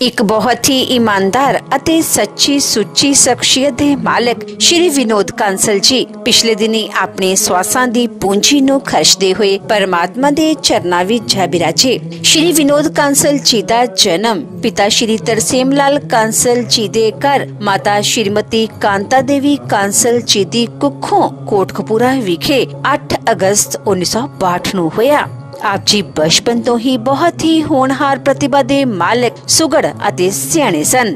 एक बहुत ही ईमानदार ਅਤੇ सच्ची सुच्ची शख्सियत ਦੇ मालिक श्री विनोद कांसल जी पिछले दिनी अपने ਸਵਾਸਾਂ ਦੀ ਪੂੰਜੀ ਨੂੰ ਖਰਚਦੇ ਹੋਏ परमात्मा ਦੇ ਚਰਨਾਂ ਵਿੱਚ ਜਾ ਬਿਰਾਜੇ। श्री विनोद कांसल जी ਦਾ जन्म पिता श्री तरसेम लाल कांसल जी ਦੇ ਘਰ माता श्रीमती कांता देवी कांसल जी ਦੀ ਕੁੱਖੋਂ ਕੋਟਕਪੂਰਾ ਵਿਖੇ 8 अगस्त 1962 ਨੂੰ ਹੋਇਆ। आप जी बचपन तो ही बहुत ही होनहार प्रतिभा दे मालिक सुगड़ अते सियाणे सन।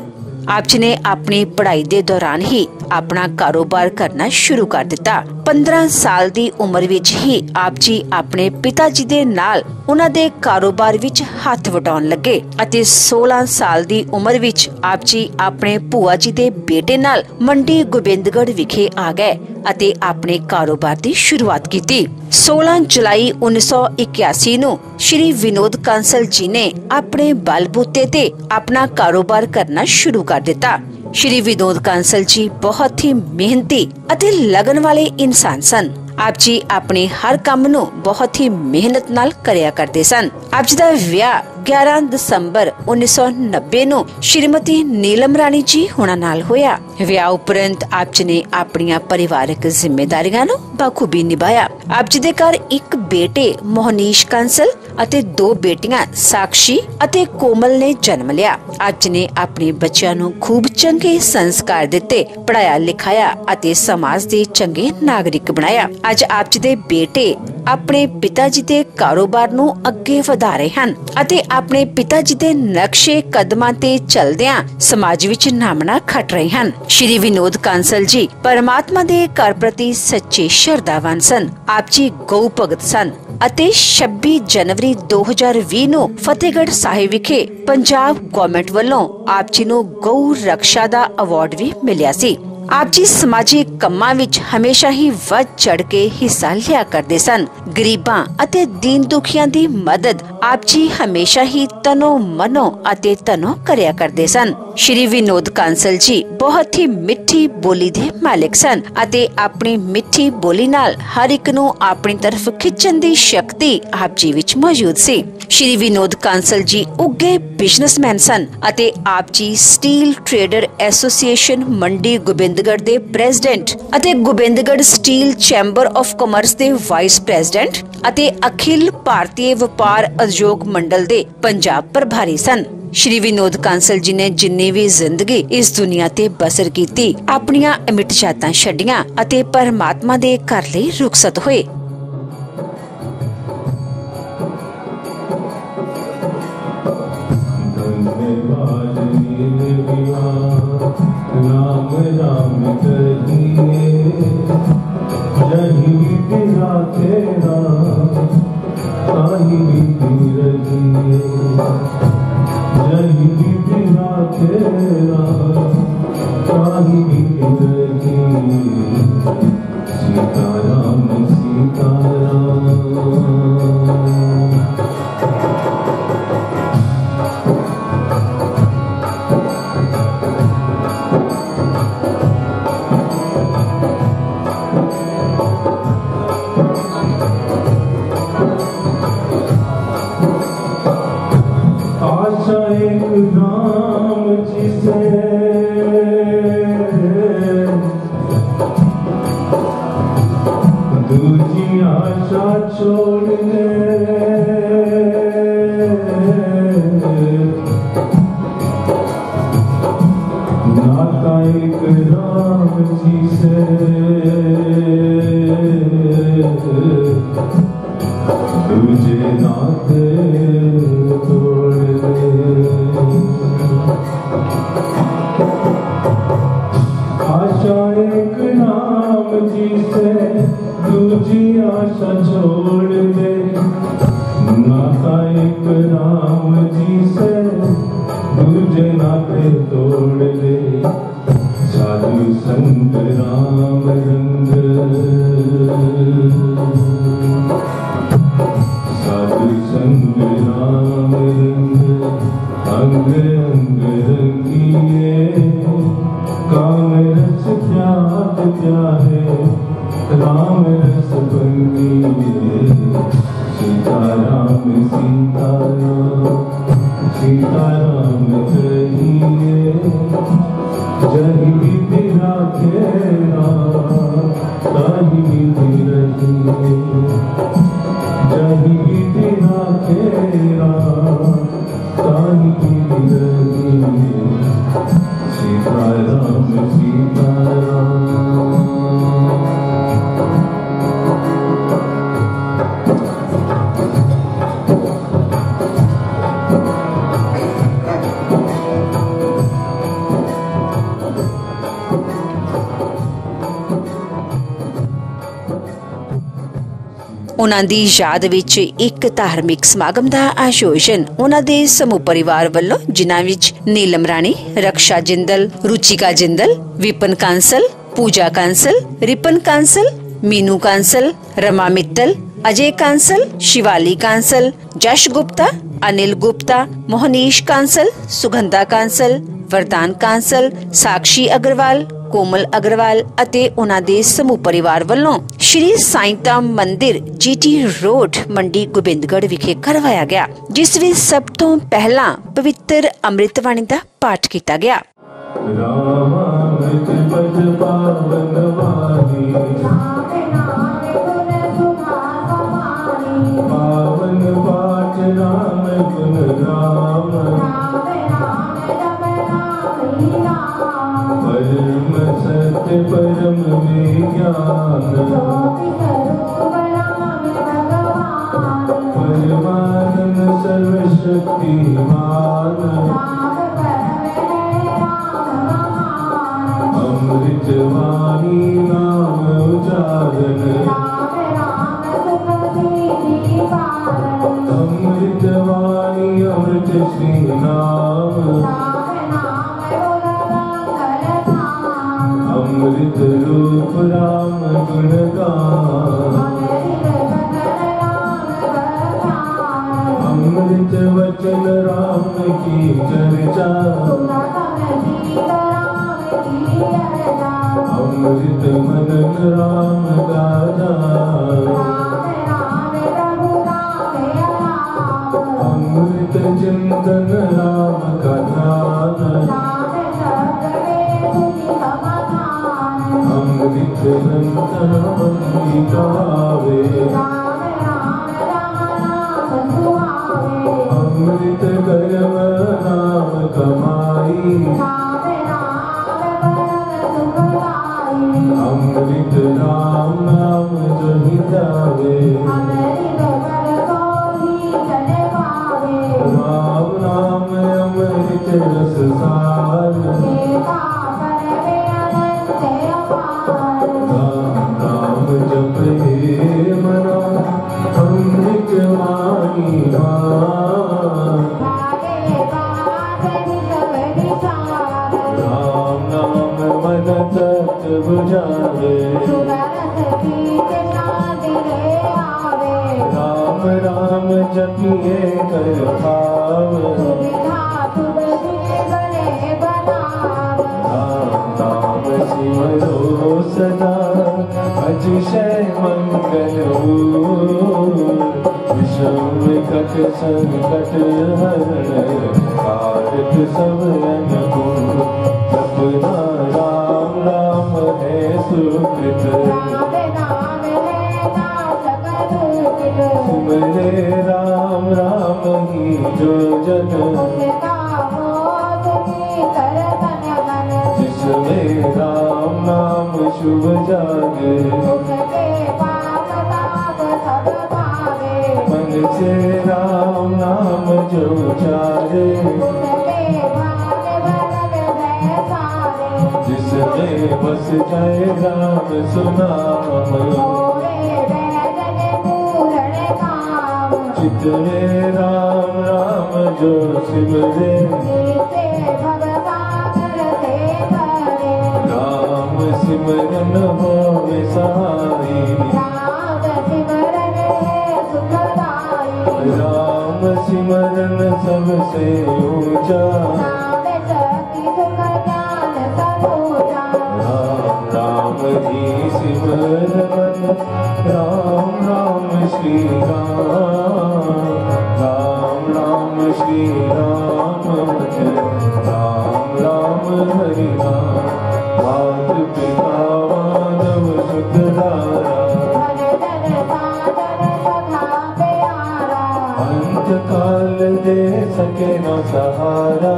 आप जी ने अपनी पढ़ाई दे दौरान ही अपना कारोबार करना शुरू कर दिता। 15 साल दी उम्र विच ही आप जी अपने पिता जी दे नाल उन्हां दे कारोबार विच हथ वटाउण लगे अते 16 साल दी उम्र विच आप जी अपने भूआ जी दे बेटे नाल मंडी गोबिंदगढ़ विखे आ गए अते अपने कारोबार दी शुरुआत की। 16 जुलाई 1981 ਨੂੰ श्री विनोद कांसल जी ने अपने बलबूते ते अपना कारोबार करना शुरू कर दिता। श्री विनोद कांसल जी बहुत ही मेहनती अते लगन वाले इंसान सन। आप जी अपने हर काम नू बहुत ही मेहनत नाल करया करते सन। आप जी दा विआह 11 दसंबर 1990 ਨੂੰ श्रीमती नीलम रानी जी होना नाल होया। विआह उपरंत आप जी ने अपनियां परिवारक जिम्मेदारियां नू बखूबी निभाया। आप जी दे घर एक बेटे मोहनीश कांसल ਅਤੇ 2 ਬੇਟੀਆਂ ਸਾਕਸ਼ੀ ਅਤੇ ਕੋਮਲ ਨੇ ਜਨਮ ਲਿਆ। आप जी ने अपने बच्चों ਨੂੰ खूब ਚੰਗੇ ਸੰਸਕਾਰ ਦਿੱਤੇ, ਪੜਾਇਆ ਲਿਖਾਇਆ ਅਤੇ ਸਮਾਜ ਦੇ ਚੰਗੇ ਨਾਗਰਿਕ ਬਣਾਇਆ। ਅੱਜ आप जी ਦੇ ਬੇਟੇ ਆਪਣੇ ਪਿਤਾ ਜੀ ਦੇ ਕਾਰੋਬਾਰ ਨੂੰ ਅੱਗੇ ਵਧਾ ਰਹੇ ਹਨ ਅਤੇ ਆਪਣੇ ਪਿਤਾ ਜੀ ਦੇ ਨਕਸ਼ੇ ਕਦਮਾਂ ਤੇ ਚੱਲਦਿਆਂ ਸਮਾਜ ਵਿੱਚ ਨਾਮਣਾ ਖੱਟ ਰਹੇ ਹਨ। श्री विनोद कांसल जी परमात्मा ਦੇ ਘਰ ਪ੍ਰਤੀ ਸੱਚੇ ਸ਼ਰਧਾਵਾਨ ਸਨ। आप जी ਗਊ ਭਗਤ ਸਨ ਅਤੇ 26 जनवरी 2020 ਨੂੰ ਫਤਿਹਗੜ੍ਹ ਸਾਹਿਬ ਵਿਖੇ ਪੰਜਾਬ ਗਵਰਨਮੈਂਟ ਵੱਲੋਂ ਆਪ ਜੀ ਨੂੰ ਗਊ ਰਕਸ਼ਾ ਦਾ ਅਵਾਰਡ ਵੀ ਮਿਲਿਆ ਸੀ। आप जी समाजिक ਕੰਮਾਂ ਵਿੱਚ ਹਮੇਸ਼ਾ ਹੀ ਵੱਧ ਚੜ ਕੇ ਹਿੱਸਾ ਲਿਆ ਕਰਦੇ ਸਨ। ਗਰੀਬਾਂ ਅਤੇ ਦੀਨ ਦੁਖੀਆਂ ਦੀ ਮਦਦ आप जी ਹਮੇਸ਼ਾ ਹੀ ਤਨੋ ਮਨੋ ਅਤੇ ਤਨੋ ਕਰਿਆ ਕਰਦੇ ਸਨ। श्री विनोद कांसल जी बहुत ही ਮਿੱਠੀ ਬੋਲੀ ਦੇ ਮਾਲਿਕ ਸਨ ਅਤੇ ਆਪਣੀ ਮਿੱਠੀ ਬੋਲੀ ਨਾਲ ਹਰ ਇੱਕ ਨੂੰ ਆਪਣੀ ਤਰਫ ਖਿੱਚਣ ਦੀ ਸ਼ਕਤੀ आप जी ਵਿੱਚ ਮੌਜੂਦ ਸੀ। श्री विनोद कांसल जी ਉੱਗੇ ਬਿਜ਼ਨਸਮੈਨ ਸਨ ਅਤੇ आप जी steel trader association Mandi Gobindgarh ਦੇ ਪ੍ਰੈਜ਼ੀਡੈਂਟ ਅਤੇ Gobindgarh steel chamber of commerce ਦੇ ਵਾਈਸ ਪ੍ਰੈਜ਼ੀਡੈਂਟ ਅਤੇ ਅਖਿਲ ਭਾਰਤੀ ਵਪਾਰ ਉਦਯੋਗ ਮੰਡਲ ਦੇ ਪੰਜਾਬ ਪ੍ਰਭਾਰੀ ਸਨ। श्री विनोद कांसल जी ने जिन्नी भी जिंदगी इस दुनिया ते बसर कीती अपनियां अमिट जातां छड्डियां अते परमात्मा दे घर लई रुखसत होए। सीताराम सीताराम सीताराम कहिए जही विधि राखेरा ताही विधि रहिए जही विधि राखेरा ताही विधि रहिए सीताराम सीताराम। ਉਹਨਾਂ ਦੀ ਯਾਦ ਵਿੱਚ ਇੱਕ ਧਾਰਮਿਕ ਸਮਾਗਮ ਦਾ ਆਯੋਜਨ ਉਹਨਾਂ ਦੇ ਸਮੂਹ ਪਰਿਵਾਰ ਵੱਲੋਂ, ਜਿਨ੍ਹਾਂ ਵਿੱਚ ਨੀਲਮ ਰਾਣੀ, ਰਕਸ਼ਾ ਜਿੰਦਲ, ਰੁਚਿਕਾ ਜਿੰਦਲ, ਵਿਪਨ ਕਾਂਸਲ, ਪੂਜਾ ਕਾਂਸਲ, ਰਿਪਨ ਕਾਂਸਲ, मीनू कांसल, रमा मित्तल, अजय कांसल, शिवाली कांसल, जश गुप्ता, अनिल गुप्ता, मोहनीश कांसल, सुगंधा कांसल, वरदान कांसल, साक्षी अग्रवाल, कोमल अग्रवाल ਅਤੇ ਉਹਨਾਂ ਦੇ ਸਮੂਹ ਪਰਿਵਾਰ ਵੱਲੋਂ ਸ਼੍ਰੀ ਸਾਈਂਤਾਮ ਮੰਦਿਰ GT ਰੋਡ ਮੰਡੀ ਗੋਬਿੰਦਗੜ੍ਹ ਵਿਖੇ ਕਰਵਾਇਆ ਗਿਆ, ਜਿਸ ਵਿੱਚ ਸਭ ਤੋਂ ਪਹਿਲਾਂ ਪਵਿੱਤਰ ਅੰਮ੍ਰਿਤ ਬਾਣੀ ਦਾ ਪਾਠ ਕੀਤਾ ਗਿਆ। परम विज्ञान परमानंद सर्वशक्तिमान अमृत वाणी नाम उच्चारण अमृत वाणी अमृत श्री नाम अमृत रूप राम गुणगान अमृत वचन राम की चर्चा अमृत मनन राम गाना अमृत चिंतन राम का ध्यान अमृत नंदन गावे अमृत गर्व नाम कमाई अमृत राम नाम जहि जावे राम नाम अमृत रस सार राम जप मना अमृत वाणी राम नाम मन तत् बुझावे राम राम जपिए कर भाव राम सिमरो सदा अतिशय मंगल विषम विकट संकट हरण कारक सब अनुकूल जपना राम राम है सुकृत सुमरे राम राम ही जो जन जिसमें राम नाम शुभ जागे मन से राम नाम जो चारे जिसमें बस जाए राम सुनाम चित में राम राम जो सिमरे राम सिमरन हो सहाई राम सिमरन सबसे ऊंचा राम राम ही सिमरन राम राम श्री राम राम राम श्री श्री राम जय राम राम हरि नाम मात पिता मानव सुख धारा अंत काल दे सके न सहारा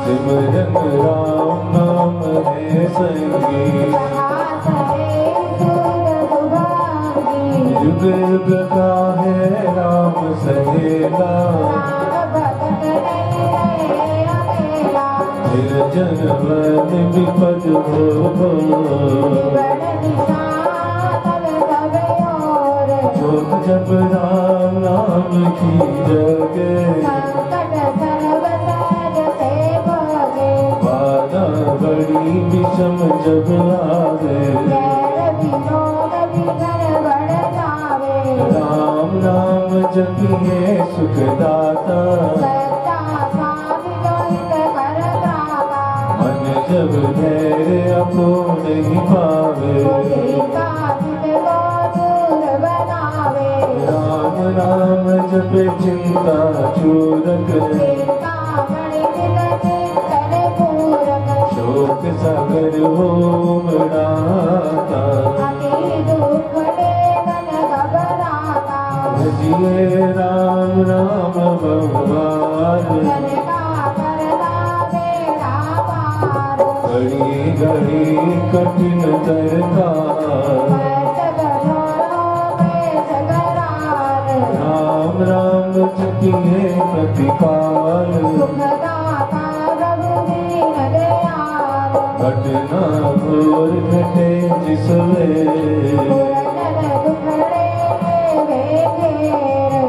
सिमरन राम नाम है संगी युग युग का है राम सहेला निर्जन वन विपद हो जब राम नाम की जगे बाधा बड़ी विषम जब आवे राम नाम जपिए सुखदाता मन जब धैर्य अपो नहीं पावे राम राम जपे चिंता चूरक शोक सागर हो मनाता भजिए राम राम भगवान घड़ी घड़ी कठिन तरकार राम राम जपिए प्रतिकाल घटना घोर घटे जिसमें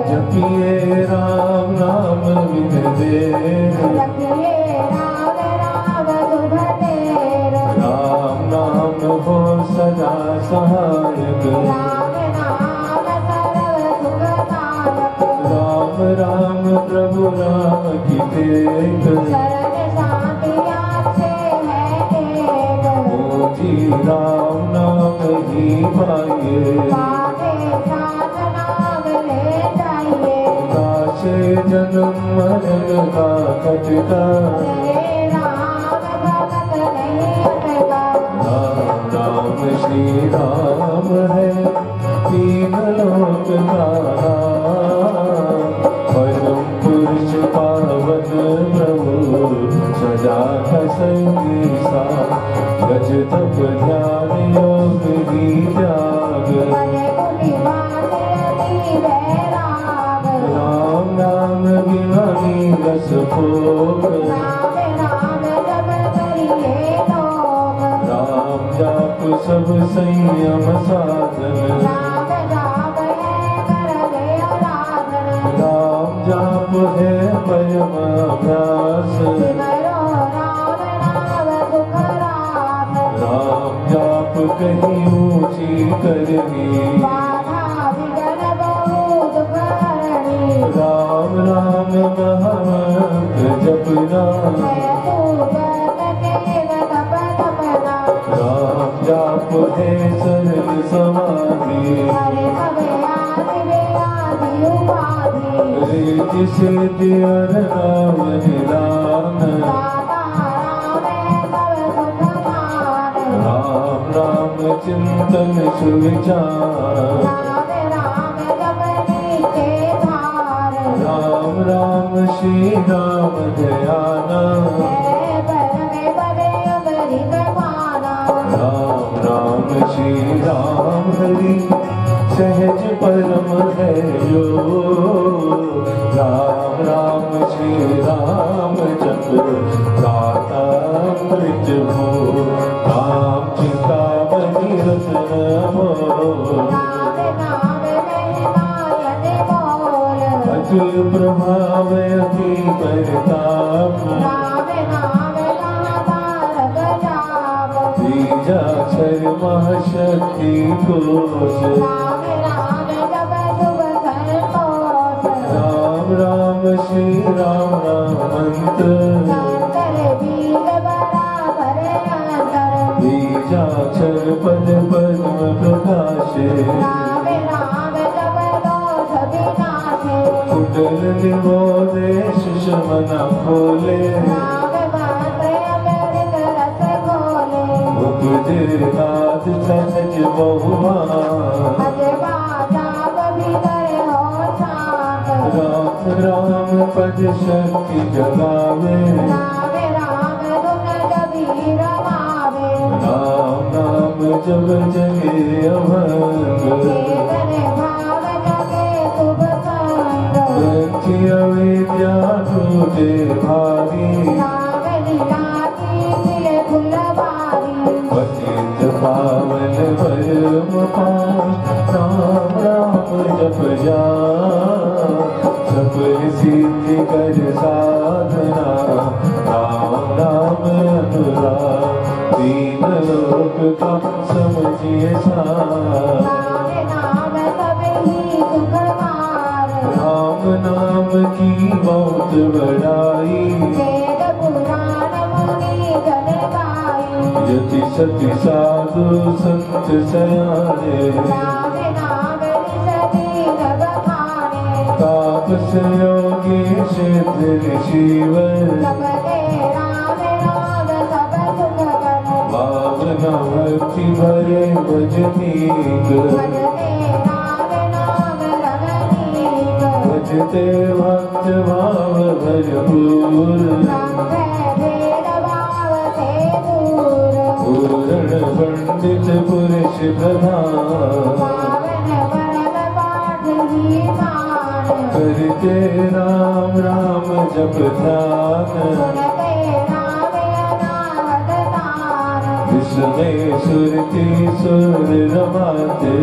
जपिए राम नाम बिन देर राम नाम हो सदा सहायक राम राम प्रभु राम की टेक मोती राम नाम ही पाइए काशे जन्म मरण का खटका राम राम श्री राम है तीन लोक का परम पुरुष पावन प्रभु सजा संगी सा गज तप ध्यान योग ही त्याग राम नाम बिहारी रस भोग राम जाप सब संयम साधन राम जाप है परम अभ्यास राम जाप कहीं ऊंची करनी राम राम महामंत्र जपना राम जाप है सरल समाधि जिसे दिया राम निदान राम राम चिंतन सुविचार राम राम श्री राम दयाना राम राम श्री राम हरि सहज परम है जो राम राम श्री राम जप गाता मृत भो राम चिंतामणि रत्न मोल अतुल प्रभाव अति परताप बीजाक्षर महाशक्ति कोश राम राम श्री राम राम मंत्र बीजाक्षर पद पद्म प्रकाशे मंडल वो देश शमन खोले उपजे नाथ सहज बहुआ राम राम पद शक्ति जगावे राम नाम जब जगे अभंग अविद्या टूटे भारी पतित पावन परम पावन राम राम जप जा सफल सिद्धि कर साधना राम राम अनुराग दीन लोक का समझिए राम नाम की बहुत बड़ाई यति सति साधु संत सयाने तापस योगी सिद्ध ऋषिवर भावना भक्ति भरे भजनीक भजते भक्त भाव भरपूर पूर्ण पंडित पुरुष प्रधान करते राम राम जप ध्यान विस्मय सुरति सुर रमाते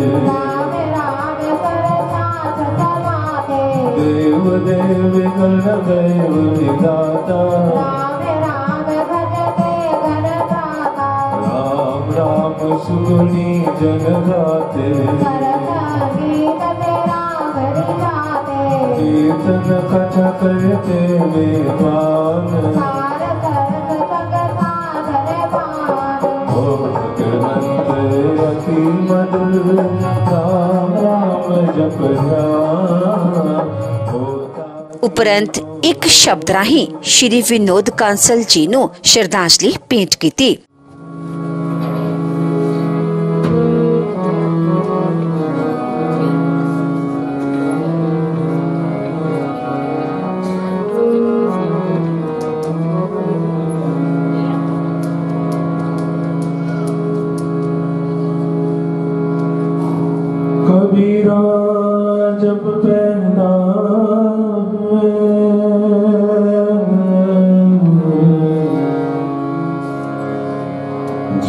देव देव गण देव विदाता राम राम सुनी जन गाते कीर्तन कथा करते मेहमान मंत्र अति मधुर राम राम जप उपरंत एक शब्द राही श्री विनोद कांसल जी ਨੂੰ ਸ਼ਰਧਾਂਜਲੀ ਭੇਂਟ ਕੀਤੀ। कबीरा जब पहना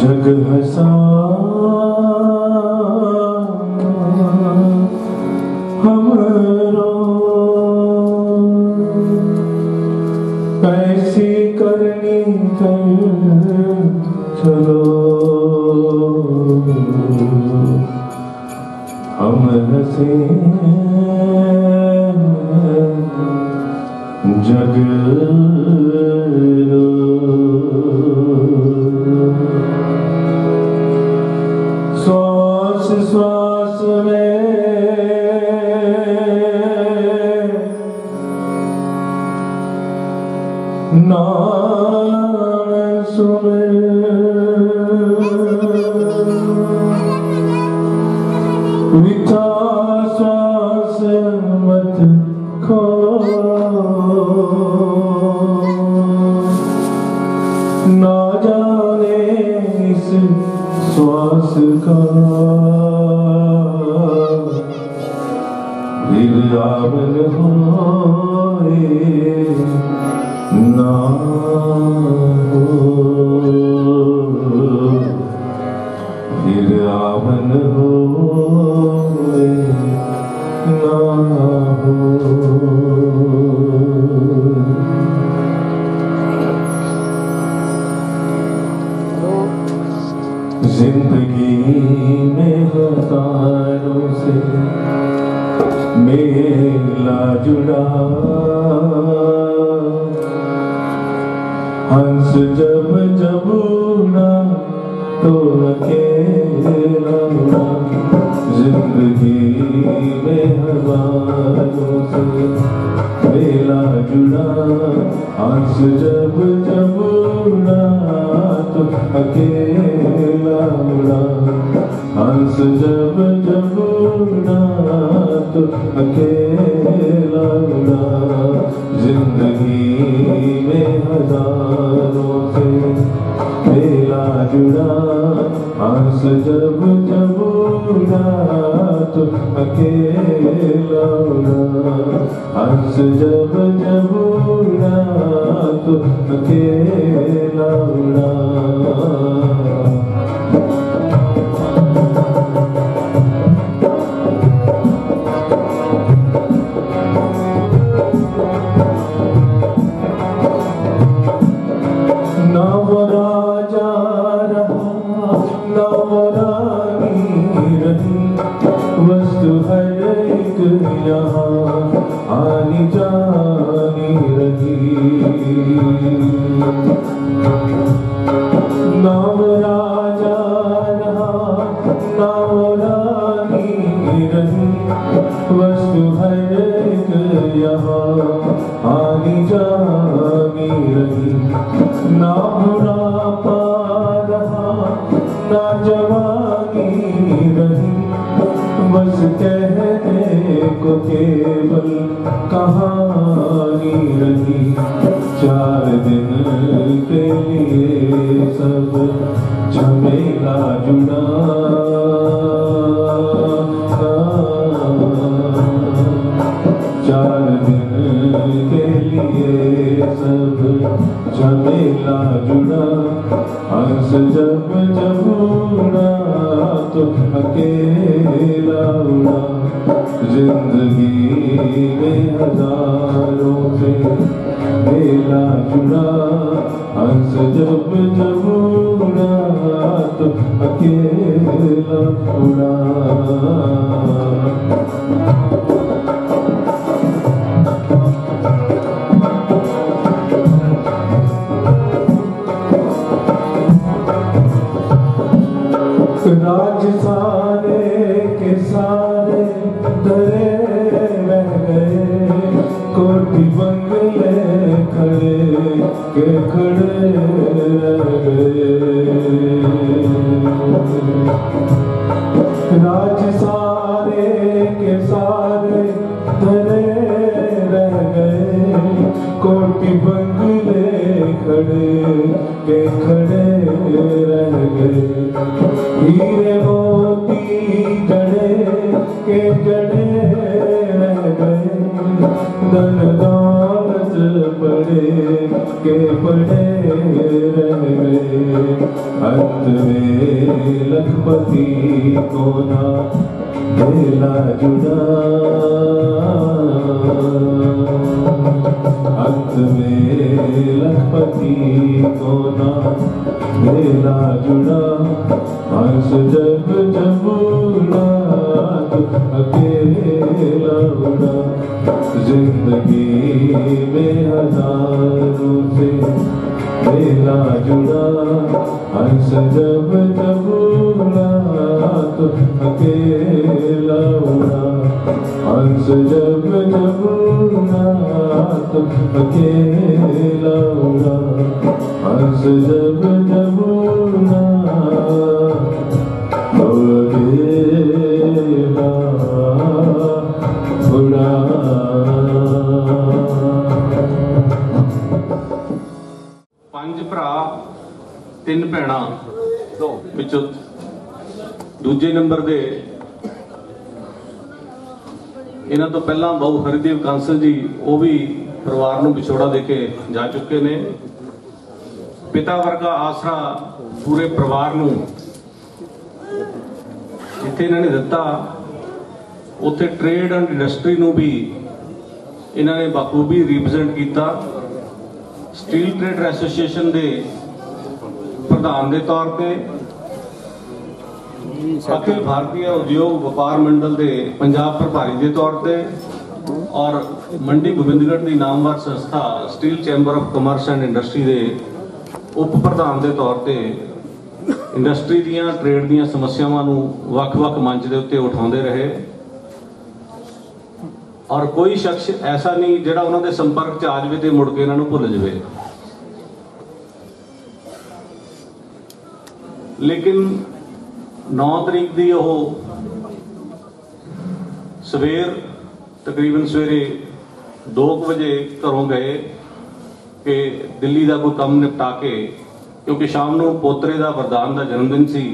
जग हसा हमरो ऐसी करनी कर चलो हम हंसे जग श्वास श्वास में नाम सुमिर वृथा श्वास मत खो ना जाने इस श्वास का दिल आवन होए ना हो दिल आवन होए ना हो। जिंदगी में हजारों से मेला जुड़ा हंस जब जब उड़ा तो अकेला उड़ा। जिंदगी में हजारों से अकेला जुड़ा, हंस जब जब उड़ा तो अकेला उड़ा, हंस जब जब उड़ा तो अकेला उड़ा। जिंदगी में हजारों से मेला जुड़ा, हंस जब जब उड़ा तो अकेला उड़ा, हंस जब जब उड़ा तो अकेला उड़ा। वस्तु हर एक यहाँ आनी जानी रही, नाम राजा रहा नाम रानी रही। वस्तु हर एक यहाँ आनी जानी रही, ना बुढ़ापा रहा ना जवानी रही। बस कहने को केवल कहानी रही, 4 दिन के लिए सब झमेला जुड़ा। 4 दिन के लिए सब झमेला जुड़ा, हंस जब जब उड़ा तो अकेला उड़ा। जिंदगी में हजारों से मेला जुड़ा, हंस जब जब उड़ा तो अकेला उड़ा। राज सारे के सारे धरे रह गए, कोठी बंगले खड़े के खड़े रह गए। राज सारे के सारे धरे रह गए, कोठी बंगले खड़े के खड़े रह गए। हीरे मोती जड़े के जड़े रह गए, धन दौलत पड़े के पड़े रह गए। अंत में लखपति को ना मेला जुड़ा, अंत में लखपति को ना मेला जुड़ा। हंस जब जब उड़ा तो अकेला उड़ा। जिंदगी में हजारों से मेला जुड़ा, हंस जब जब उड़ा तो अकेला उड़ा। हंस जब जब उड़ा तो अकेला उड़ा, हंस जब जब उड़ा तो अकेला उड़ा। पंज भरा 3 भैणा विचों दूजे नंबर दे इन्हां तो पहला बहु हरिदेव कांसल जी वो भी परिवार नूं विछोड़ा देके जा चुके ने। पिता वर्गा आसरा पूरे परिवार नूं जिथे इन्होंने दिता, उत्थे ट्रेड एंड इंडस्ट्री नूं भी इन्होंने बखूबी रिप्रजेंट किया। स्टील ट्रेडर एसोसीएशन के प्रधान के तौर पर, अखिल भारतीय उद्योग व्यापार मंडल के पंजाब प्रभारी के तौर पर और मंडी गोबिंदगढ़ की नामवर संस्था steel chamber of commerce and industry के उप प्रधान के तौर पर इंडस्ट्री दियां ट्रेड दियां समस्यावां नूं वख-वख मंच के उत्ते उठाउंदे रहे और कोई शख्स ऐसा नहीं जिहड़ा उन्हां दे संपर्क च आ जावे ते मुड़ के इन्हां नूं भुल जावे। लेकिन 9 तरीक दी ओह सवेर तकरीबन सवेरे 2 बजे घरों गए कि दिल्ली का कोई काम निपटा के, क्योंकि शाम नूं पोतरे का वरदान का जन्मदिन सी,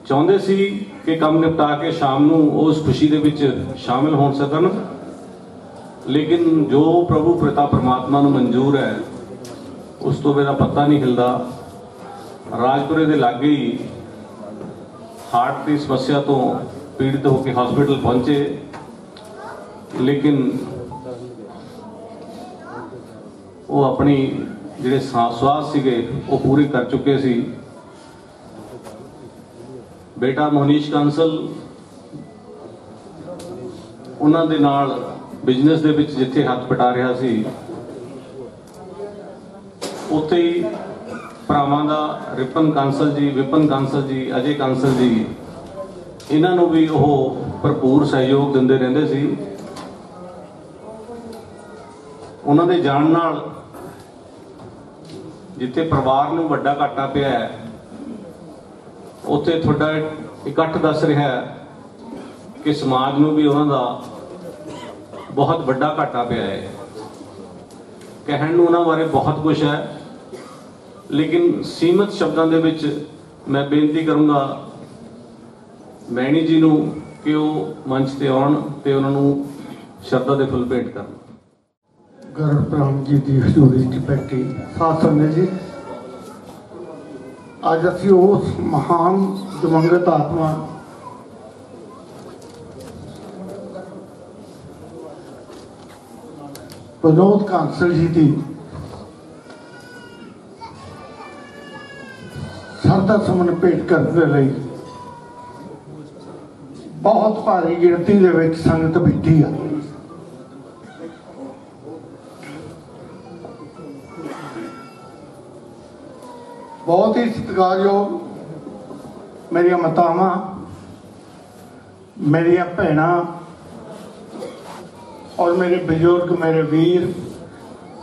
चाहते सी कि काम निपटा के शाम नूं उस खुशी दे विच शामिल हो सकन। लेकिन जो प्रभु पिता परमात्मा नूं मंजूर है उस तो मेरा पता नहीं हिलदा। राजपुरे के लागे ही हार्ट की समस्या तो पीड़ित होकर हॉस्पिटल पहुंचे, लेकिन वो अपनी जिहड़े स्वास सीगे वो पूरे कर चुके सी। बेटा मोहनीश कांसल उन्हां दे नाल बिजनेस दे विच जिथे हथ पटा रहा सी, उत्थे ही भरावां दा रिपन कांसल जी, विपन कांसल जी, अजय कांसल जी, इन्हां नूं भी वो भरपूर सहयोग दिंदे रहिंदे सी। उन्हां दे जाण नाल जिथे परिवार नूं वड्डा घाटा पिया है, उत्थे थोड़ा इकट्ठ दस रहा है कि समाज नूं भी उन्हां दा बहुत वड्डा घाटा पिया है। कहण नूं उन्हां बारे बहुत कुछ है, लेकिन सीमित शब्दों दे विच मैं बेनती करूँगा मैनी जी नूं कि वो मंच ते आउण ते उन्हां नूं शरधा दे फुल भेंट करन। गर्भ राम जी की हजूरी च बैठी साथ संगत जी, अज असी उस महान दिवंगत आत्मा विनोद कांसल जी की श्रद्धा सुमन भेंट करने लई बहुत भारी गिणती दे विच संगत बैठी है। बहुत ही सत्कारयोग मेरिया मातावां, मेरिया भैणां और मेरे बुजुर्ग, मेरे वीर,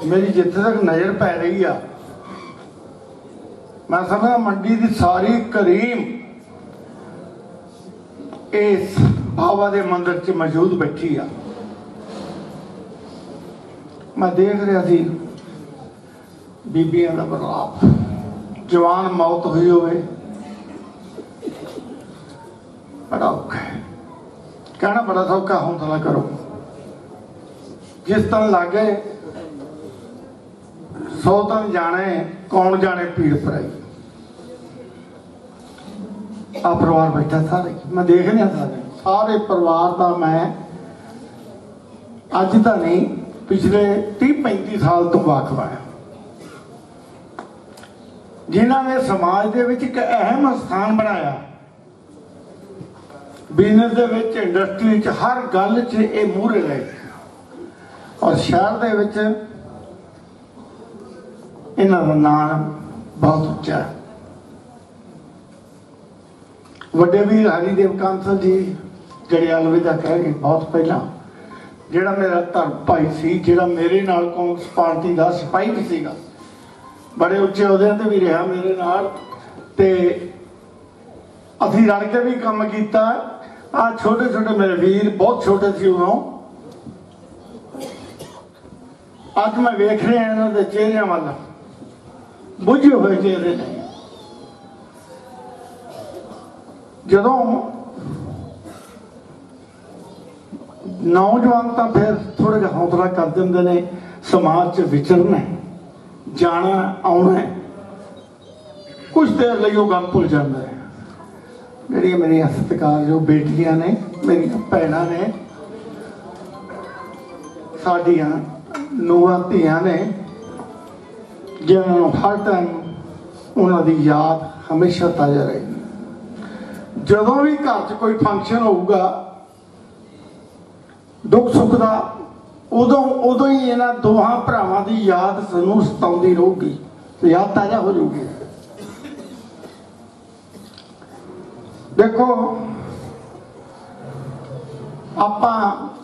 मेरी जिथे तक नज़र पै रही है, मैं समझदा मंडी की सारी करीम इस बाबा के मंदिर च मौजूद बैठी है। मैं देख रहा थी बीबियां का बराप, जवान मौत हुई होवे, बड़ा औखा है। कहना बड़ा सौखा, हौसला करो। जिस तन लागे 100 तन जाने, कौन जाने पीड़ पराई। आ परिवार बैठा सारे, मैं देख रहा सारे परिवार का। मैं अज तो नहीं, पिछले 30-35 साल तो वाकफ है, जिन्हों ने समाज के विच एक अहम स्थान बनाया। बिजनेस दे विच, इंडस्ट्री च, हर गल च ये मूहरे रहे और शहर दे विच इन्हां दा नाम बहुत उच्चा है। वड्डे वीर हरिदेव कांसल जी ਜਿਹੜੇ अलविदा कह गए बहुत पहला, ਜਿਹੜਾ मेरा धर्म भाई सी, ਜਿਹੜਾ मेरे नाल कांग्रेस पार्टी का सिपाही भी सीगा, बड़े उच्चे अहुदियां ते भी रहा मेरे नाल, ते असीं रल के भी काम कीता। आ छोटे छोटे मेरे वीर बहुत छोटे सी उदों, अज मैं वेख रहा इन्हां दे चेहरिਆਂ ਵੱਲ, बुझे हुए चेहरे ने। जदों नौजवान तो फिर थोड़ा जिहा हौसला कर देंदे ने, समाज च विचरना, जाना आना, कुछ देर लिए वो गल भुल जाता है। मेरिया मेरिया सत्कारयोग बेटियां ने, मेरिया भैणां ने, साडियां नूहां धीआं ने, जिन्होंने हर टाइम उन्होंने याद हमेशा ताज़ा रही। जदों भी घर च कोई फंक्शन होगा, दुख सुख का, उदों ही इन्हां दोहां भरावां की याद सानूं सताउंदी रहूगी, तो याद ताज़ा हो जाऊगी। देखो, आपां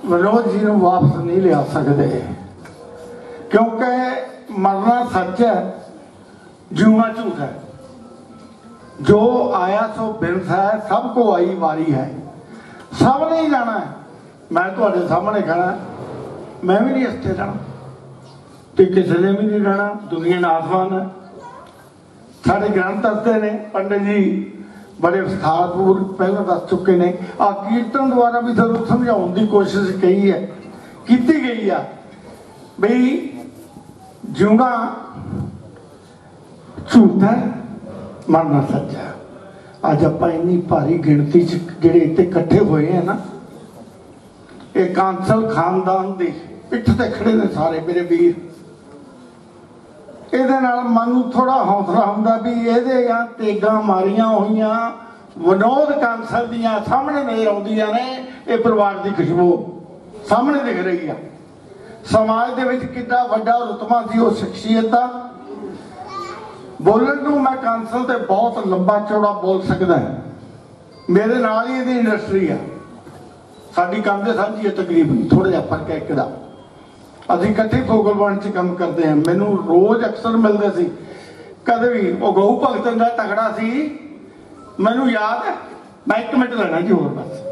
विनोद जी को वापस नहीं लिया सकते, क्योंकि मरना सच है, जीना झूठ है। जो आया सो बिरथ है, सबको आई वारी है, सब नहीं जाना है। मैं तुहाडे सामने खड़ा, मैं भी नहीं इसते रहना, तो किसी ने भी नहीं रहना। दुनिया का आसमान है। साढ़े ग्रंथ दसते ने, पंडित जी बड़े विस्तारपूर्वक पहले दस चुके ने। आ कीर्तन द्वारा भी जरूर समझाने की कोशिश कही है, की गई है बई जीना झूठ है, मरना सच है। अज आप इन्नी भारी गिनती जिहड़े इत्थे इकट्ठे हुए हैं ना, ये कांसल खानदान की पिठ ते खड़े ने सारे मेरे वीर। ਇਹਦੇ ਨਾਲ ਮਨ ਨੂੰ ਥੋੜਾ ਹੌਸਲਾ ਹੁੰਦਾ ਵੀ ਇਹਦੇ ਆ ਤੇਗਾਂ ਮਾਰੀਆਂ ਹੋਈਆਂ ਵਿਨੋਦ ਕਾਂਸਲ ਦੀਆਂ ਸਾਹਮਣੇ ਨਜ਼ਰ ਆਉਂਦੀਆਂ ਨੇ। ਇਹ ਪਰਿਵਾਰ ਦੀ ਖੁਸ਼ਬੂ ਸਾਹਮਣੇ ਦਿਖ ਰਹੀ ਆ। ਸਮਾਜ ਦੇ ਵਿੱਚ ਕਿੰਨਾ ਵੱਡਾ ਰੁਤਬਾ ਸੀ ਉਹ ਸ਼ਖਸੀਅਤ ਦਾ। ਬੋਲਣ ਨੂੰ ਮੈਂ ਕਾਂਸਲ ਤੇ ਬਹੁਤ ਲੰਬਾ ਚੌੜਾ ਬੋਲ ਸਕਦਾ, ਮੇਰੇ ਨਾਲ ਹੀ ਇਹਦੀ ਇੰਡਸਟਰੀ ਆ। ਸਾਡੀ ਕੰਮ ਦੇ ਸਾਂਝੀ ਹੈ, ਤਕਰੀਬਨ ਥੋੜਾ ਜਿਹਾ ਫਰਕ ਹੈ ਇੱਕ ਦਾ। ਅਸੀਂ ਇਕੱਠੇ ਫੋਗਲਵੰਡ 'ਚ ਕੰਮ ਕਰਦੇ ਹਾਂ। ਮੈਨੂੰ ਰੋਜ਼ ਅਕਸਰ ਮਿਲਦੇ ਸੀ, ਕਦੇ ਵੀ ਉਹ ਗਊ ਭਗਤ ਦਾ ਤਗੜਾ ਸੀ। ਮੈਨੂੰ ਯਾਦ ਹੈ, ਮੈਂ 1 ਮਿੰਟ ਲੈਣਾ ਜੀ ਹੋਰ ਬਸ,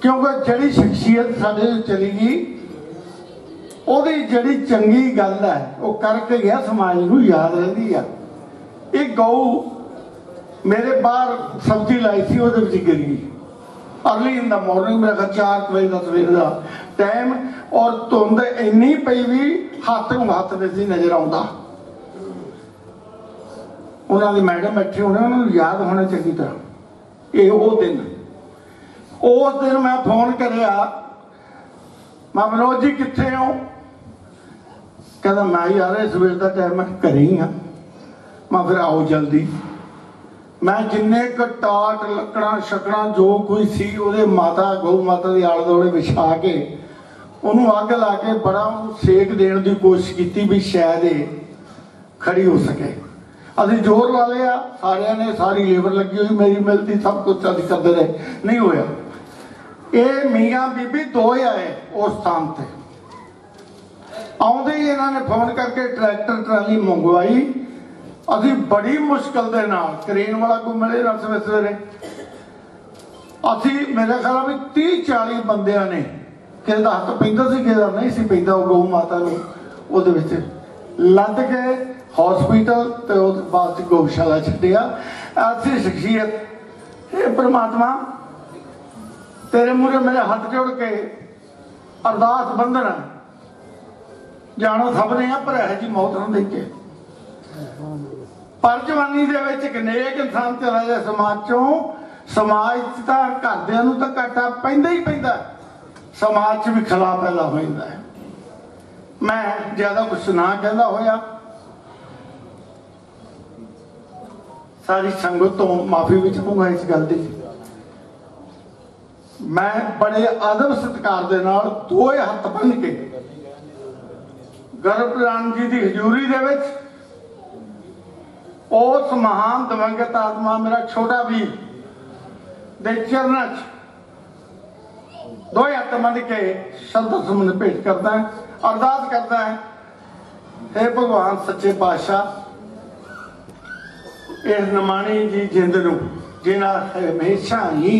ਕਿਉਂਕਿ ਜਿਹੜੀ ਸ਼ਖਸੀਅਤ ਸਾਡੇ ਚਲੀ ਗਈ, ਉਹਦੀ ਜਿਹੜੀ ਚੰਗੀ ਗੱਲ ਹੈ ਉਹ ਕਰਕੇ ਗਿਆ, ਸਮਾਜ ਨੂੰ ਯਾਦ ਰਹਿੰਦੀ ਆ। ਇਹ ਗਊ ਮੇਰੇ ਬਾਹਰ ਸਬਜ਼ੀ ਲਾਈ ਸੀ, ਉਹਦੇ ਵਿੱਚ ਗਿਰ ਗਈ। अर्ली इन द मॉर्निंग, मेरा 4 बजे का सवेर का टाइम, और धुंध इन्नी पई भी हाथ में हाथ नहीं नजर आता। उन्होंने मैडम बैठे होने, उन्होंने याद होना चंगी तरह। ये वो दिन, उस दिन मैं फोन कराया, मैं मनोज जी कितने हो? कहता मैं यार सवेर का टाइम मैं घर ही हाँ। मैं फिर आओ जल्दी। मैं जिन्ने क टाट लकड़ा शकड़ा जो कोई सी उहदे माता गौ माता के आले दुआले विछा के उन्होंने अग ला के बड़ा सेक देने की कोशिश की भी शायद ये खड़ी हो सके। अभी जोर ला लिया सारिया ने, सारी लेबर लगी हुई मेरी मिलती, सब कुछ अभी करते रहे, नहीं होया। ये मियाँ बीबी दो ही आए उस स्थान से। आउंदे ही इन्होंने फोन करके ट्रैक्टर ट्राली मंगवाई। अभी बड़ी मुश्किल के नाल, क्रेन वाला कोई मिले ना सवेरे सवेरे, असी मेरे ख्याल भी 30-40 बंदियां ने, किसी का हक पैंदा सी, किसी का नहीं सी पैंदा, गौ माता को लद के हॉस्पिटल ते बाद गौशाला छड्डिया। ऐसी शख्सियत, हे परमात्मा तेरे मूहरे मेरे हाथ जोड़ के अरदास बंधन, जानो सब ने पर यह जी मौत न देखे। पर जवानी दे विच एक नेक इंसान चला जाए समाज चों, समाज च घरदियां नूं तां घाटा पैंदा ही पैंदा, समाज च भी खला पैदा हो जाता है। मैं ज्यादा कुछ ना कहता होया सारी संगत तो माफी भी चाहूंगा इस गल की। मैं बड़े अदब सत्कार दे नाल 2 हत्थ बन के गर्भराम जी की हजूरी दे विच उस महान दिवंगत आत्मा मेरा छोटा वीर दे चरणों च 2 हत्थ बन के शब्द सुमन भेंट करता है, अरदास करता है, हे भगवान सच्चे पातशाह, इस नमाणी जी जिंद नूं जिन्हां हमेशा ही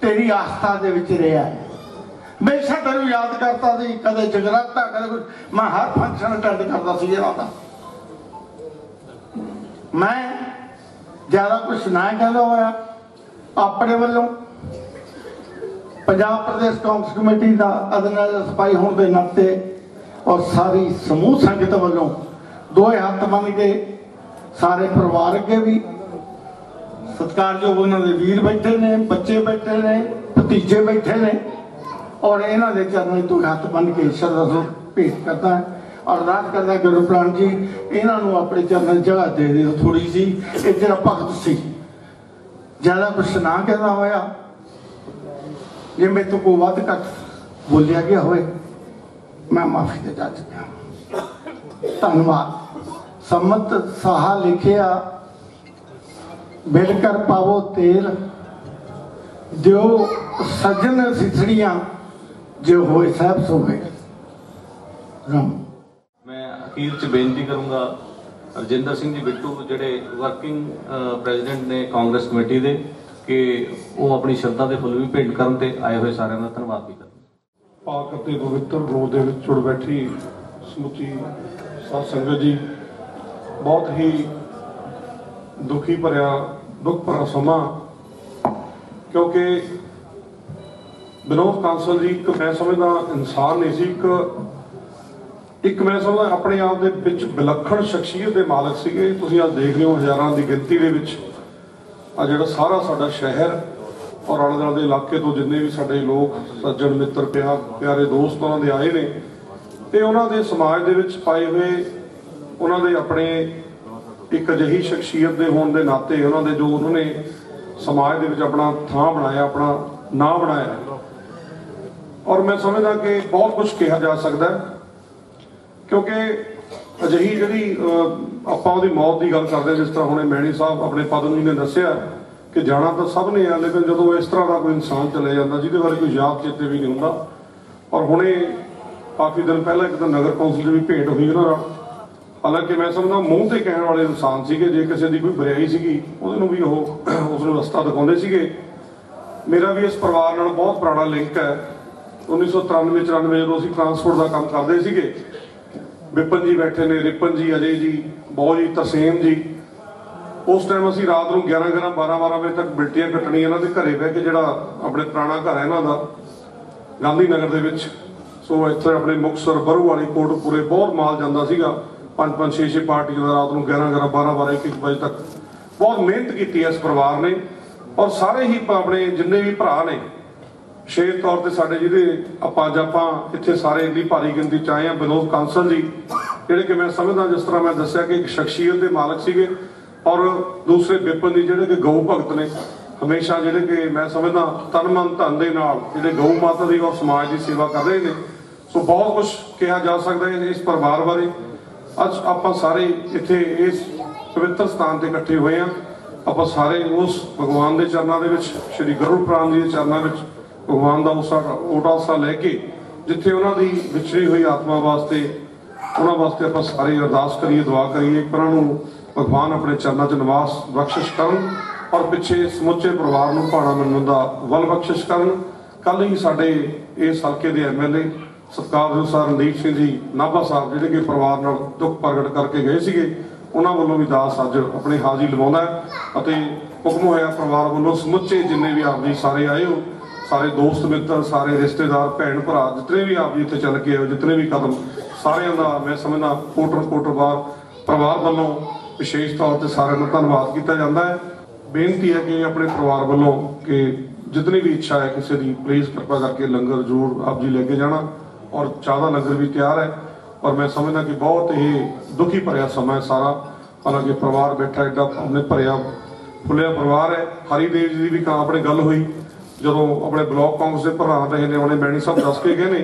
तेरी आस्था दे विच रहा है, हमेशा तेनू याद करता सी, कदे जगराता कदे कुछ। मैं हर फंक्शन अटेंड करता सी इन्हां दा। मैं ज्यादा कुछ ना कहता होया अपने वालों पंजाब प्रदेश कांग्रेस कमेटी का अदनाजा सिपाही होने के नाते और सारी समूह संगत वालों 2 हत्थ बन के सारे परिवार अगे भी सत्कारयोग उन्होंने वीर बैठे ने, बच्चे बैठे ने, भतीजे बैठे ने, और इन्हों के चरणों 2 हत्थ बन के श्रद्धा भेंट करता है, अरदास करता गुरु प्राण जी इन्हों अपने चरणों जगह दे दो थोड़ी सी। एक जरा भगत सी, ज्यादा कुछ ना कहना होया, जे मेरे तो कोई वध घट बोलिया गया होए मैं माफी दे जा चुका। धन्यवाद। सम्मत साहा लिखिया मिलकर पावो तेल, दियो सज्जन सिसड़ियां जे होए साहब सो गए। मैं अखीर च बेनती करूँगा रजिंदर सिंह जी बिट्टू ਜਿਹੜੇ वर्किंग प्रेजिडेंट ने कांग्रेस कमेटी ਦੇ कि वो अपनी श्रद्धा के फुੱਲ भी भेंट ਕਰਨ ਤੇ ਆਏ ਹੋਏ ਸਾਰਿਆਂ ਦਾ ਧੰਨਵਾਦ ਵੀ ਕਰਨ। पाक ਅਤੇ पवित्र ਗੋਦ ਦੇ ਵਿੱਚ ਜੁੜ ਬੈਠੀ ਸਮੁੱਚੀ ਸਾਧ ਸੰਗਤ ਜੀ, बहुत ही दुखी भरिया दुख भरा समा, क्योंकि विनोद कांसल जी एक मैं समझदा इंसान नहीं सी, एक मैं समझदा अपने आप दे विच विलक्षण शख्सियत के मालक सीगे। तुसीं अज देख रहे हो हज़ारां की गिनती दे विच आ जिहड़ा सारा साडा शहर और आले दुआले दे इलाके तो जिन्ने भी साडे लोग सज्जन मित्र प्यारे दोस्त उन्हां दे आए ने ते उन्हां दे समाज दे विच पाए हुए उन्हां दे अपने एक अजिही शख्सियत के होने के नाते उन्होंने जो उन्होंने समाज के अपना थां बनाया, अपना नाम बनाया, और मैं समझदा कि बहुत कुछ कहा जा सकता है, क्योंकि अजिही जी आपां उहदी मौत की गल करते जिस तरह हुणे मैणी साहब अपने पदम जी ने दस्सिया कि जाना तो सब ने है, लेकिन जो इस तरह का कोई इंसान चले जाता जिहदे बारे कोई याद चेते भी नहीं हुंदा। और हुणे काफ़ी दिन पहले एक दिन नगर कौंसल भी भेंट हुई उन्हां नाल, हालांकि मैं समझदा मूँह ते कहण वाले इंसान सीगे, जे किसी की कोई बुराई सीगी उहनूं भी उसनूं रस्ता दिखाउंदे सीगे। मेरा भी इस परिवार नाल बहुत पुराना लिंक है। 1993-94 जो असीं ट्रांसपोर्ट का काम करते सीगे, विपिन जी बैठे ने, रिपन जी, अजय जी, बौ जी, तरसेम जी, उस टाइम असीं रात को 11-11 12-12 बजे तक बिल्टियां कट्टणियां इन्हां दे घरे बह के, जिहड़ा अपने पुराना घर है इन्हां दा गांधी नगर दे विच। सो इत्थे अपने मुक्तसर बरू वाली कोटपुरे बहुत माल जांदा सीगा, 5-5 6-6 पार्टियां रात को 11-11 12-12 1-1 बजे तक। बहुत मेहनत की इस परिवार ने, और सारे ही अपने जिन्ने भी भरा ने विशेष तौर पर साडे जिहदे आपां इत्थे सारे इन्नी भारी गिनती च आए हैं, विनोद कांसल जी जिहड़े कि मैं समझदा जिस तरह मैं दस्सिया कि एक शख्सियत के मालक सीगे, और दूसरे विपिन जी जिहड़े कि गऊ भगत ने, हमेशा जिहड़े कि मैं समझदा तन मन धन दे नाल जिहड़े गऊ माता की और समाज की सेवा कर रहे हैं। सो बहुत कुछ कहा जा सकता है इस परिवार बारे। अज आप सारे इत्थे इस पवित्र स्थान से इकट्ठे हुए हैं, आप सारे उस भगवान के चरणों के श्री गरुड़ पुराण जी के चरणों में भगवान का उस ओटासा लैके जिथे उन्होंने विछड़ी हुई आत्मा वास्ते उन्होंने वास्ते आप सारे अरदास करिए, दुआ करिए कि उन्होंने भगवान अपने चरणों च निवास बख्शिश करन, और पिछे समुचे परिवार को भाणा मनण दा वल बख्शिश करन। कल ही साडे इस हल्के के MLA सत्कारयोग सर रणदीप सिंह जी नाभा साहब जिहड़े कि परिवार नाल दुख प्रगट करके गए सीगे, उन्हां वल्लों भी दास अज अपनी हाज़री लवाउंदा है। हुक्म होया परिवार वल्लों समुचे जिन्ने भी आप जी सारे आए हो, सारे दोस्त मित्र, सारे रिश्तेदार, भैन भरा जितने भी आप जी इत्थे चल के आए, जितने भी कदम सारिਆਂ ਦਾ मैं समझना कोटरबार परिवार वालों विशेष तौर पर सारे को धन्यवाद किया जाता है। बेनती है कि अपने परिवार वालों कि जितनी भी इच्छा है किसी की प्लीज़ कृपा करके लंगर जरूर आप जी लेके जाना, और चाह का लंगर भी तैयार है। और मैं समझना कि बहुत ही दुखी भरिया समा है सारा, हालांकि परिवार बैठा एडा अपने भरिया फुलिया परिवार है। हरीदेव जी की भी अपने गल हुई जो अपने ब्लॉक कांग्रेस के प्रधान रहे ने, उन्हें मैणी साहब दस के गए ने,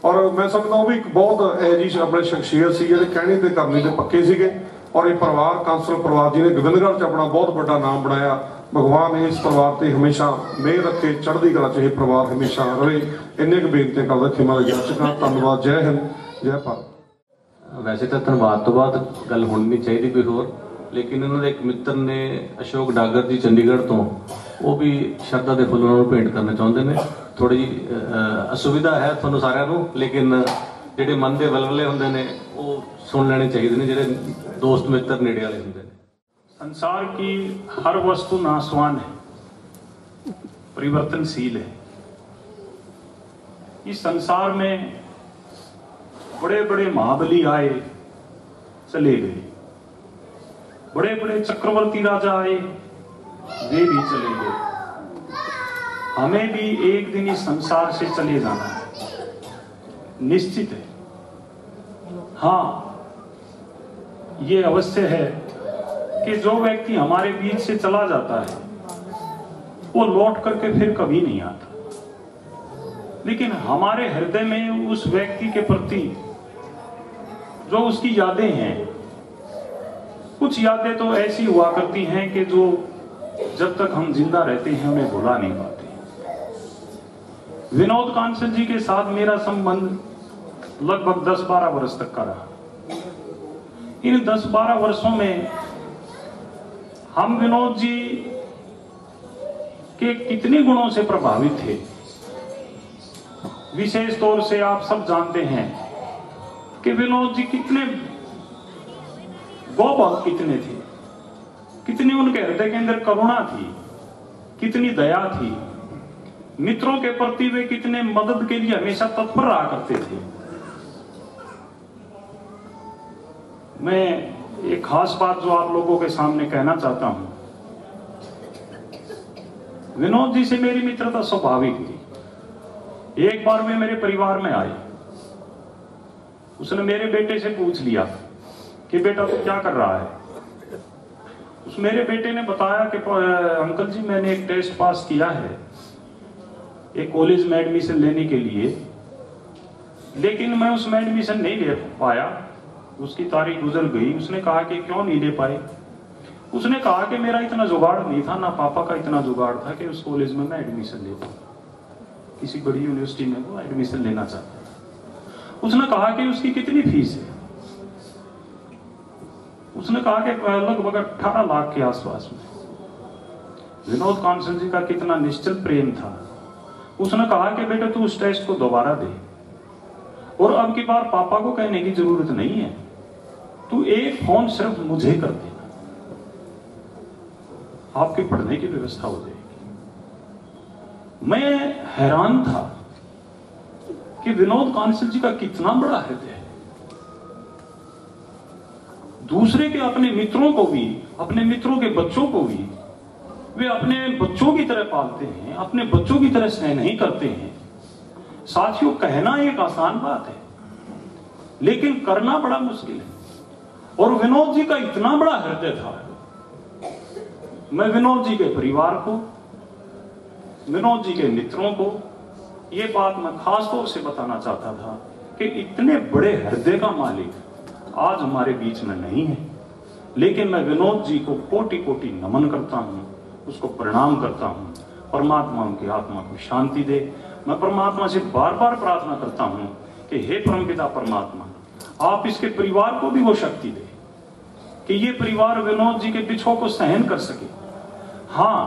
और मैं समझदा वो भी एक बहुत जी अपने शख्सियत सी जिहड़े कहने ते करने ते पक्के सीगे। और ये परिवार कांसल परिवार जी ने गोबिंदगढ़ च अपना बहुत बड़ा नाम बनाया। भगवान इस परिवार से हमेशा मेहर रखे, चढ़ती कला च परिवार हमेशा रहे। इन्ने क बेनती करदा खिमा लगे चुका। धन्यवाद। जय हिंद, जय भारत। वैसे तो धन्यवाद तो बाद गल होनी नहीं चाहिए कोई होर, लेकिन इन्होंने एक मित्र ने अशोक डागर जी चंडीगढ़ तो वो भी श्रद्धा के फुल उन्होंने भेंट करना चाहते हैं। थोड़ी जी असुविधा है थोड़ा सारिਆਂ ਨੂੰ, लेकिन ਜਿਹੜੇ मन के वलवले होंगे ने वो सुन लेने चाहिए ने, ਜਿਹੜੇ दोस्त मित्र नेड़े वाले होंगे ने। संसार की हर वस्तु नाशवान है, परिवर्तनशील है। इस संसार में बड़े बड़े महाबली आए चले गए, बड़े बड़े चक्रवर्ती राजा आए वे भी चले गए। हमें भी एक दिन इस संसार से चले जाना है, निश्चित है। हाँ, ये अवश्य है कि जो व्यक्ति हमारे बीच से चला जाता है वो लौट करके फिर कभी नहीं आता, लेकिन हमारे हृदय में उस व्यक्ति के प्रति जो उसकी यादें हैं, कुछ यादें तो ऐसी हुआ करती हैं कि जो जब तक हम जिंदा रहते हैं उन्हें भुला नहीं पाते। विनोद कांसल जी के साथ मेरा संबंध लगभग 10-12 वर्ष तक का रहा। इन 10-12 वर्षों में हम विनोद जी के कितने गुणों से प्रभावित थे। विशेष तौर से आप सब जानते हैं कि विनोद जी कितने गौभक्त कितने थे, कितनी उनके हृदय के अंदर करुणा थी, कितनी दया थी, मित्रों के प्रति वे कितने मदद के लिए हमेशा तत्पर रहा करते थे। मैं एक खास बात जो आप लोगों के सामने कहना चाहता हूं, विनोद जी से मेरी मित्रता स्वाभाविक थी। एक बार वे मेरे परिवार में आए, उसने मेरे बेटे से पूछ लिया कि बेटा तू क्या कर रहा है। उस मेरे बेटे ने बताया कि अंकल जी मैंने एक टेस्ट पास किया है एक कॉलेज में एडमिशन लेने के लिए, लेकिन मैं उसमें एडमिशन नहीं ले पाया, उसकी तारीख गुजर गई। उसने कहा कि क्यों नहीं ले पाए। उसने कहा कि मेरा इतना जुगाड़ नहीं था, ना पापा का इतना जुगाड़ था कि उस कॉलेज में मैं एडमिशन ले पाऊं, किसी बड़ी यूनिवर्सिटी में वो एडमिशन लेना चाहता था। उसने कहा कि उसकी कितनी फीस है। उसने कहा कि लगभग 18 लाख के आसपास में। विनोद कांसल जी का कितना निश्चल प्रेम था। उसने कहा कि बेटा तू उस टेस्ट को दोबारा दे और अब की बार पापा को कहने की जरूरत नहीं है, तू एक फोन सिर्फ मुझे कर देना, आपके पढ़ने की व्यवस्था हो जाएगी। मैं हैरान था कि विनोद कांसल जी का कितना बड़ा हृदय है। दूसरे के अपने मित्रों को भी, अपने मित्रों के बच्चों को भी वे अपने बच्चों की तरह पालते हैं, अपने बच्चों की तरह स्नेह नहीं करते हैं। साथियों, कहना एक आसान बात है लेकिन करना बड़ा मुश्किल है। और विनोद जी का इतना बड़ा हृदय था। मैं विनोद जी के परिवार को, विनोद जी के मित्रों को ये बात मैं खास तौर से बताना चाहता था कि इतने बड़े हृदय का मालिक आज हमारे बीच में नहीं है, लेकिन मैं विनोद जी को कोटि कोटि नमन करता हूं, उसको प्रणाम करता हूं। परमात्मा उनकी आत्मा को शांति दे। मैं परमात्मा से बार बार प्रार्थना करता हूं कि हे परमपिता परमात्मा, आप इसके परिवार को भी वो शक्ति दे कि ये परिवार विनोद जी के बिछोह को सहन कर सके। हाँ,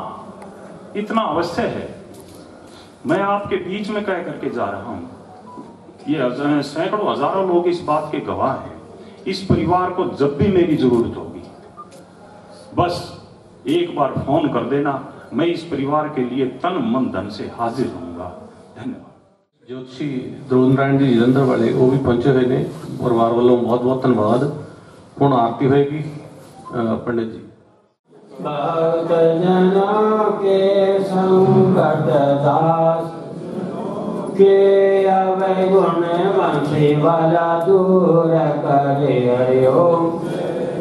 इतना अवश्य है, मैं आपके बीच में कह करके जा रहा हूं, ये सैकड़ों हजारों लोग इस बात के गवाह हैं। इस परिवार को जब भी मेरी जरूरत होगी बस एक बार फोन कर देना, मैं इस परिवार के लिए तन मन धन से हाजिर रहूंगा। धन्यवाद। ज्योतिषी ध्रुव नारायण जी जलंधर वाले वो भी पहुंचे हुए ने, परिवार वालों बहुत बहुत धन्यवाद। हुण आरती होएगी पंडित जी। भक्त जनों के संकट दास के अवय गुण बंसी वाला दूर करे हरिओ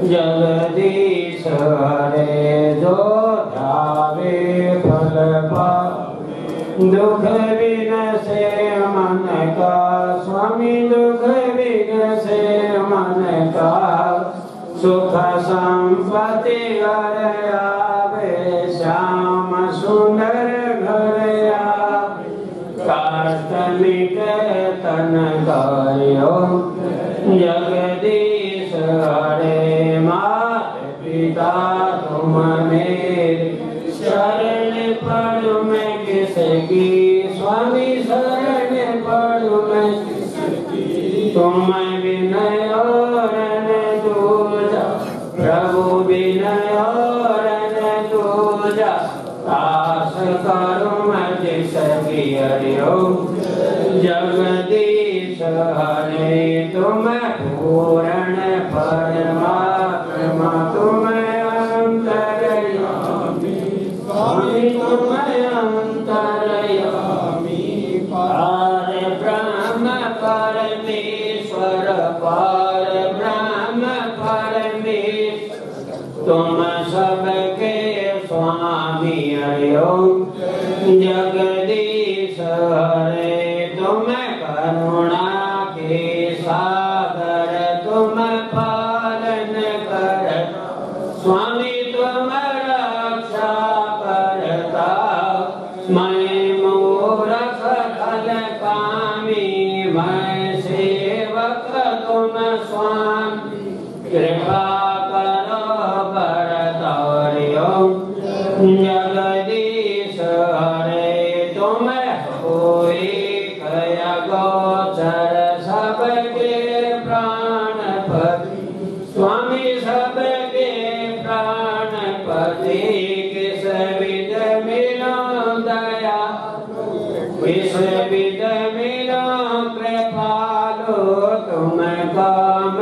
जगदीश हरे जो ध्यावे फल पा दुख बिन से मन का स्वामी दुख बिन से मन का सुख संपत्ति घर आवे श्याम सुंदर घर आवे काष्ट मिटे तन कार्यो जगदीश हरे मात पिता तुम मेरे शरण पड़ू मैं किसकी स्वामी शरण पड़ू मैं किसकी तुम विनय और दूजा प्रभु विनय और दूजा दास करूं मैं जिसकी हरिओ जगदीश हरे तुम पूर्ण परमात्मा तुम अंतरयामी स्वामी तुम अंतरयामी पार ब्रह्म परमेश्वर पार ब्रह्म परमेश्वर तुम सबके स्वामी हरिओ जगदीश हरे तुम करुणा के सागर तुम पालन कर स्वामी तुम रक्षा करता मैं मूर्ख जगदीश हरे तुम कोई कया गोचर सबके प्राणपति स्वामी सबके प्राणपति किस विध मिलो दया किस विध मिलो कृपालो तुम काम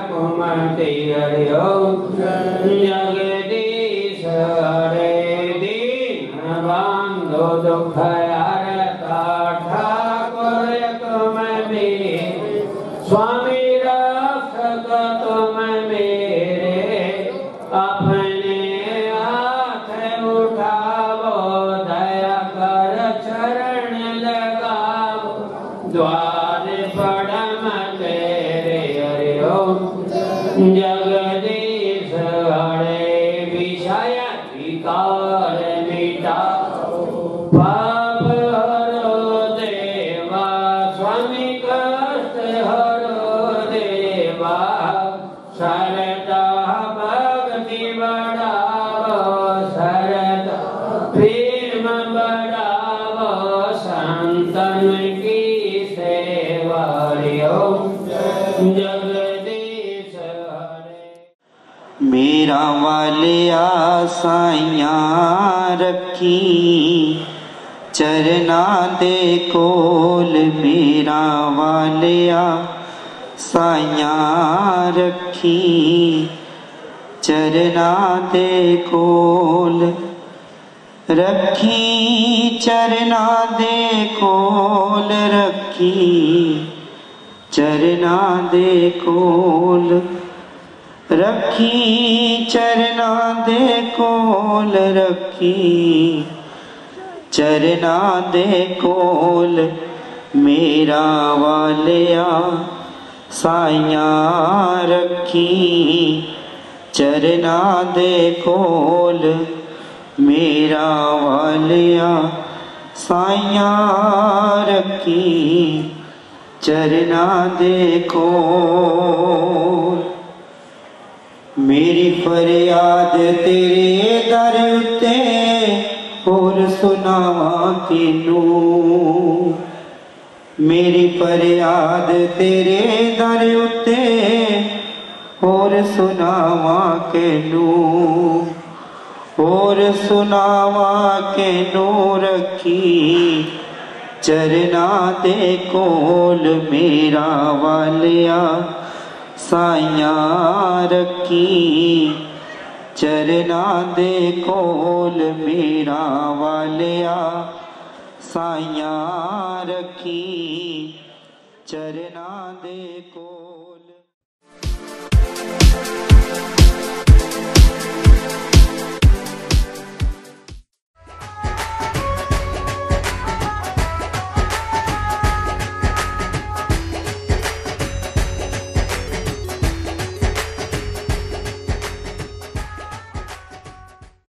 कुमति हरिओ जगदीश हरे दीन बंधु दुख हरता ठाकुर तुम मेरे स्वामी रक्षक तुम मेरे अपने हाथ उठावो दया कर चरण लगावो द्वार पड़म तेरे हरिओ जगदीश हरे विषय विकार मिटाओ पाप हरो देवा स्वामी कष्ट हरो देवा शरदा भक्ति बढ़ावो शरदा प्रेम बढ़ावो संतन की सेवा हरिओ जगदीश हरे मेरा वालिया साइयां रखी चरना दे कोल मेरा वालिया साइयां रखी चरना दे कोल रखी चरना दे कोल रखी चरना दे कोल रखी चरना दे कोल रखी चरना दे कोल मेरा वालिया साइयां रखी चरना दे कोल मेरा वालिया साइयां रखी चरना दे कोल मेरी फरियाद तेरे दर उत्ते होर सुनावा किनू मेरी फरियाद तेरे दर उत्ते होर सुनावा किनू होर सुनावा किनू रखी चरना दे कोल मेरा वालिया साइयां रखी चरना दे कोल मेरा वालिया साइयां रखी चरना दे कोल।